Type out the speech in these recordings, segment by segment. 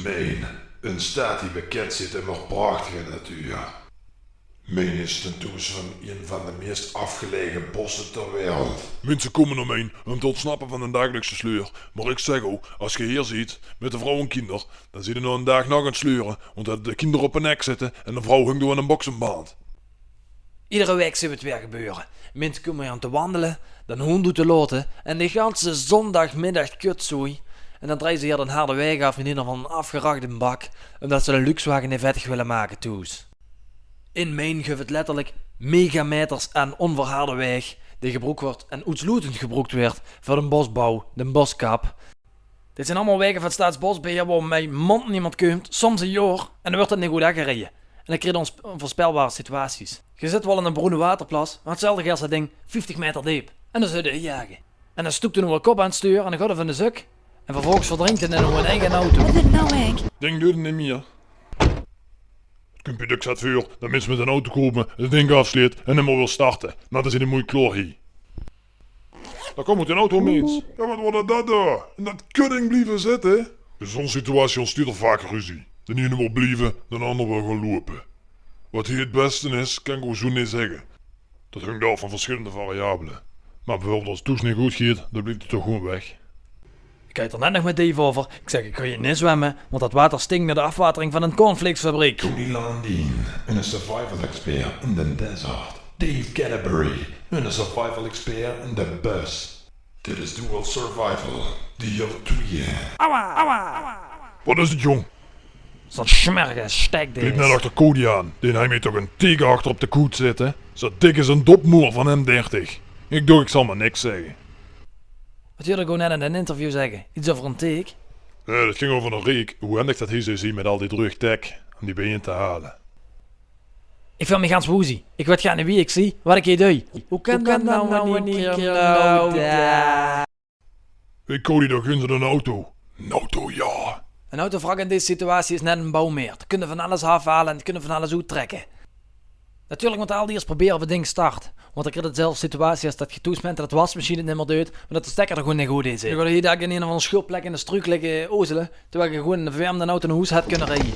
Maine. Een staat die bekend zit in haar prachtige natuur. Maine is ten toes van een van de meest afgelegen bossen ter wereld. Mensen komen naar mij om te ontsnappen van een dagelijkse sleur. Maar ik zeg ook, als je hier ziet, met de vrouw en kinder, dan zie je nog een dag nog aan het sleuren. Want de kinderen op een nek zitten en de vrouw hangt door aan een boksenband. Iedere week zien we het weer gebeuren. Mensen komen hier aan te wandelen, dan hoen doet te loten en de ganse zondagmiddag kutzooi. En dan draaien ze hier de harde weg af in een van een afgerachte bak, omdat ze een luxewagen in vettig willen maken toes. In Maine geeft het letterlijk megameters aan onverharde weg die gebruikt wordt en uitsluitend gebruikt werd voor de bosbouw, de boskap. Dit zijn allemaal wegen van Staatsbosbeheer waar mij mond niemand komt, soms een jaar, en dan wordt het niet goed aangereden. En dan krijg je onvoorspelbare situaties. Je zit wel in een bruine waterplas, maar hetzelfde geldt dat ding 50 meter diep. En dan zul je jagen. En dan stoekt er nog een kop aan het stuur en dan gaat er van de zuk. En vervolgens verdrinkt het in een eigen auto. Wat is het nou, Henk? Ding doet het niet meer. Het computer zet vuur, dat mensen met een auto komen, het ding afsleert en hem wil starten. Nou, dan zit een mooi kloor hier. Dan komt een auto mens. Ja, wat wordt dat daar? En dat kudding blijven zitten? In zo'n situatie ontstaat er vaak ruzie. De ene wil blijven, de ander wil gaan lopen. Wat hier het beste is, kan ik ook zo niet zeggen. Dat hangt af van verschillende variabelen. Maar bijvoorbeeld als het toes niet goed gaat, dan blijft het toch gewoon weg. Ik had het er net nog met Dave over. Ik zeg, ik kan je niet zwemmen, want dat water stinkt naar de afwatering van een cornflakesfabriek. Tony Landine, een survival expert in de desert. Dave Canterbury, een survival expert in de bus. Dit is Dual Survival, die hele tweeën. Wat is het, jong? Zo'n smerige stek Ik liep dit. net achter Cody aan. Die hij mee toch een teken achter op de koet zitten. Zo dik is een dopmoer van M30. Ik zal maar niks zeggen. Wat jullie gewoon net in een interview zeggen? Iets over een teek? Nee, dat ging over een reek. Hoe handig dat hij zou zien met al die drug tech om die bijen te halen. Ik vind me ganz woezie. Ik weet gaan wie ik zie, wat ik hier doe. Hoe kan dat nou een keer nou? Hey Cody, daar gun ze een auto. Een auto, ja. Een autovrak in deze situatie is net een bouwmeer. Ze kunnen van alles afhalen en ze kunnen van alles uittrekken. Natuurlijk moet al die eerst proberen of het ding start. Want dan krijg je dezelfde situatie als dat je toesmet dat de wasmachine het niet meer doet, maar dat de stekker er gewoon niet goed in zit. Je gaat hier dag in een of andere schulplek in de struik liggen ozelen, terwijl je gewoon in de verwarmde auto naar huis had kunnen rijden.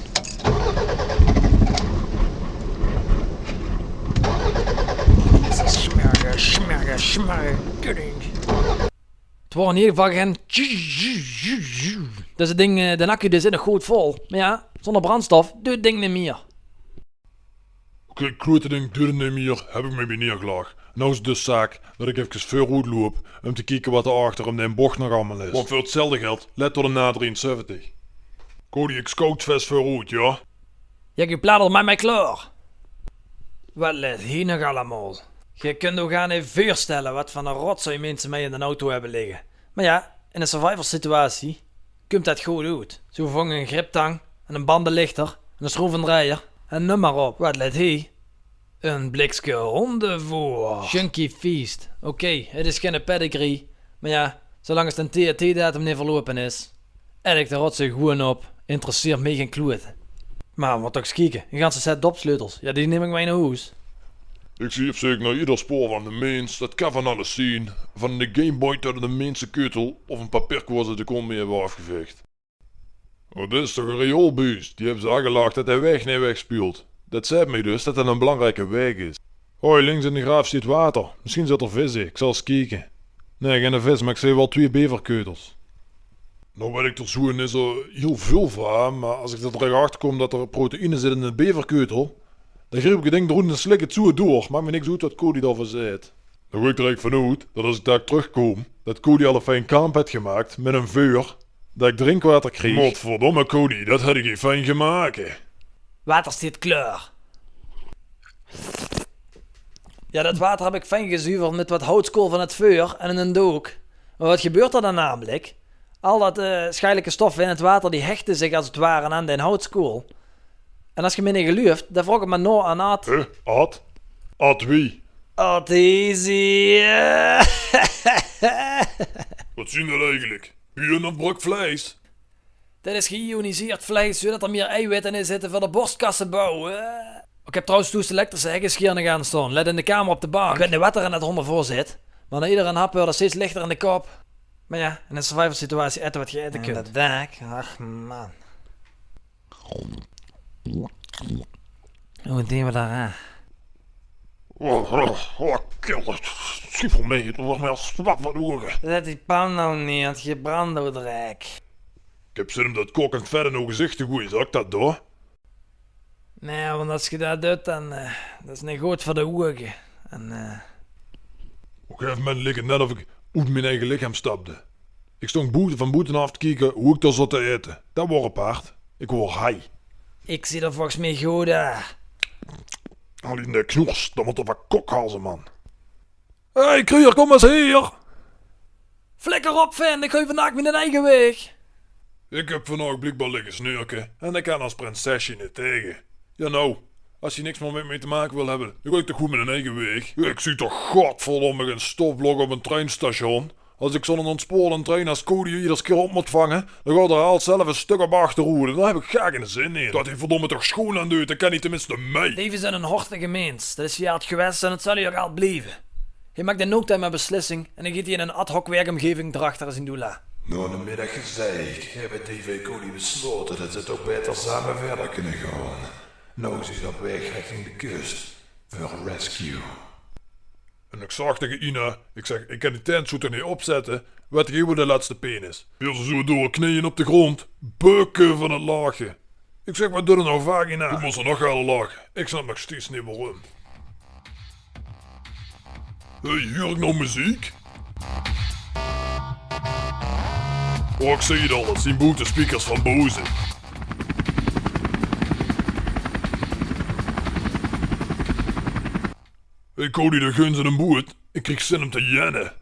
Smerige kudding. Het wordt in ieder geval geen... Dus het ding, de accu die zit nog goed vol. Maar ja, zonder brandstof doet het ding niet meer. Oké, klote ding duurde niet meer, heb ik me bij neergelegd. Nou is het dus zaak dat ik even vooruit loop om te kijken wat er achter om de bocht nog allemaal is. Want voor hetzelfde geld, let door de na 73. Cody, ik scout vast vooruit, ja? Je plaat met mij klaar. Wat let hier nog allemaal? Je kunt ook gaan even voorstellen wat van een rotzooi mensen mee in de auto hebben liggen. Maar ja, in een survival situatie komt dat goed uit. Zo vervangen een griptang, en een bandenlichter, en een schroevendraaier, en noem maar op. Wat let hier? Een blikske hondenvoer. Chunky Feast. Oké, het is geen pedigree. Maar ja, zolang het een THT-datum niet verlopen is, eet ik de rotzooi gewoon op. Interesseert mij geen kloot. Maar wat toch eens kijken, een ganse set dopsleutels. Ja, die neem ik mee naar huis. Ik zie op zich naar ieder spoor van de mens, dat kan van alles zien. Van de Gameboy tot de mensen keutel of een papierkwoord dat de kom mee hebben afgeveegd. Oh, dit is toch een rioolbuis? Die hebben ze aangelegd dat hij weg niet wegspuelt. Dat zegt mij dus dat het een belangrijke weg is. Hoi, links in de graaf zit water. Misschien zit er vis in, ik zal eens kijken. Nee, geen vis, maar ik zie wel 2 beverkeutels. Nou weet ik er zo niet zo heel veel van, maar als ik er terug achter kom dat er proteïne zit in een beverkeutel, dan greep ik het ding erin en slik het zo door. Maakt me niks uit wat Cody daarvoor zegt. Dan ga ik er eigenlijk vanuit dat als ik daar terugkom, dat Cody al een fijn kamp heeft gemaakt met een vuur, dat ik drinkwater kreeg. Godverdomme Cody, dat had ik niet fijn gemaakt. Water staat klaar. Ja, dat water heb ik fijn gezuiverd met wat houtskool van het vuur en een doek. Maar wat gebeurt er dan namelijk? Al dat schadelijke stoffen in het water die hechten zich als het ware aan de houtskool. En als je me niet gelooft, dan vraag ik me nou aan Ad. Ad? Ad wie? Ad easy. Wat zien dat eigenlijk? Hier een brok vlees. Dit is geïoniseerd vlees, zodat er meer eiwitten in zitten voor de borstkassenbouw. Ik heb trouwens toen elektrische heggeschieren gaan staan. Let in de kamer op de bank. Ik weet niet wat er in het honden voor zit. Maar na iedere hap wordt er steeds lichter in de kop. Maar ja, in een survival situatie eten wat je eten kunt. Dat dak, ach man. Hoe doen we daar aan? Killer. Schiet voor mij, het wordt mij als zwart van de ogen. Zet die pan nou neer, het je branddoodrek. Ik heb zin om dat kokend vet in uw gezicht te gooien, zal ik dat doen? Nee, want als je dat doet, dan dat is niet goed voor de ogen. En Op een gegeven moment leek het net of ik uit mijn eigen lichaam stapte. Ik stond van buitenaf te kijken hoe ik daar zat te eten. Dat was apart. Ik word hai. ik zie er volgens mij goed uit. Al in de knoers, dan moet er wat kokhalzen, man. Hé, hey, Krier, kom eens hier. Flikker op, vent, ik ga je vandaag met een eigen weg. Ik heb vandaag blijkbaar liggen snurken en ik kan als prinsesje niet tegen. Ja nou, als je niks meer met me te maken wil hebben, dan ga ik toch goed met een eigen weg. Ik zie toch godverdomme geen stofblok op een treinstation. Als ik zo'n ontspoorde trein als Cody iedere keer op moet vangen, dan gaat er haalt zelf een stuk op achterhoede. Daar heb ik graag geen zin in. Dat hij verdomme toch schoon aan doet, dan kan hij tenminste mij. Leven zijn een hortige mens, dat is je het geweest en het zal je ook altijd blijven. Je maakt in no time een beslissing en dan gaat hij in een ad hoc werkomgeving erachter zijn doel aan. Na de middag gezegd, hebben TV Cody besloten dat ze toch beter samen verder kunnen gaan. Nou is hij op weg richting de kust voor een rescue. En ik zag tegen Ina, ik zeg, ik kan die tent zo toch niet opzetten, wat geven de laatste penis. Viel ze zo door, knieën op de grond, beuken van het lachen. Ik zeg, wat doe er nou vagina? Toen moest er nog wel lachen. Ik snap nog steeds niet waarom. Hey, hoor ik nou muziek? Oh, ik zie het al, het zijn boete speakers van Boze. Ik hou die de guns in een boot. Ik kreeg zin om te jennen.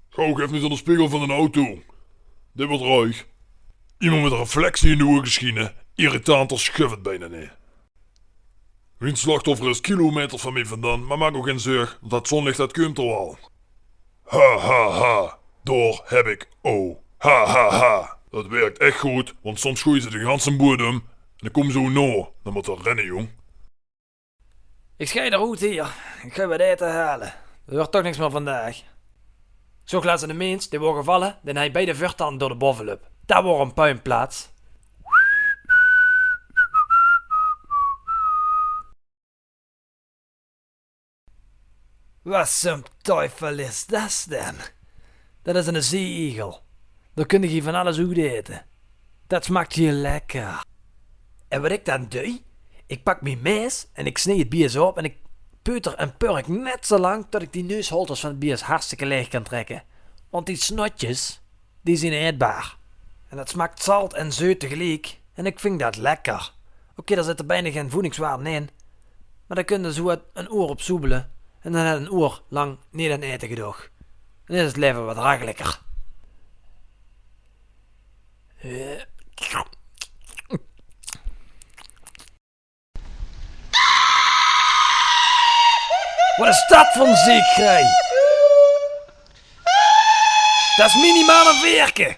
Gauw, geef niet aan de spiegel van een auto. Dit wordt ruig. Iemand met een reflectie in de ogen schijnen. Irritant als schuif het bijna niet. Geen slachtoffer is kilometers van mij vandaan, maar maak ook geen zorg, want dat zonlicht dat komt er al. Ha ha ha, door heb ik oh. Ha ha ha. Dat werkt echt goed, want soms gooien ze de ganse bodem en dan komen ze no. Dan moet er rennen, jong. Ik schei eruit hier, ik ga wat eten halen. Er wordt toch niks meer vandaag. Zo laat ze de mens, die wordt gevallen, dan hij beide vurtanden door de bovenlup. Dat wordt een puinplaats. Wat zo'n teufel is dat dan? Dat is een zeeigel. Daar kun je van alles uit eten. Dat smaakt je lekker. En wat ik dan doe? Ik pak mijn mes en ik snij het bier zo op en ik peuter en purk net zo lang tot ik die neusholters van het bier hartstikke leeg kan trekken. Want die snotjes, die zijn eetbaar. En dat smaakt zout en zoet tegelijk. En ik vind dat lekker. Oké, daar zit er bijna geen voedingswaarde in. Maar dan kun je zo een oor op soebelen. En dan heb je een uur lang niet aan eten gedoog. En dan is het leven wat draaglijker. Wat is dat voor een zeekrij? Dat is minimaal een werken.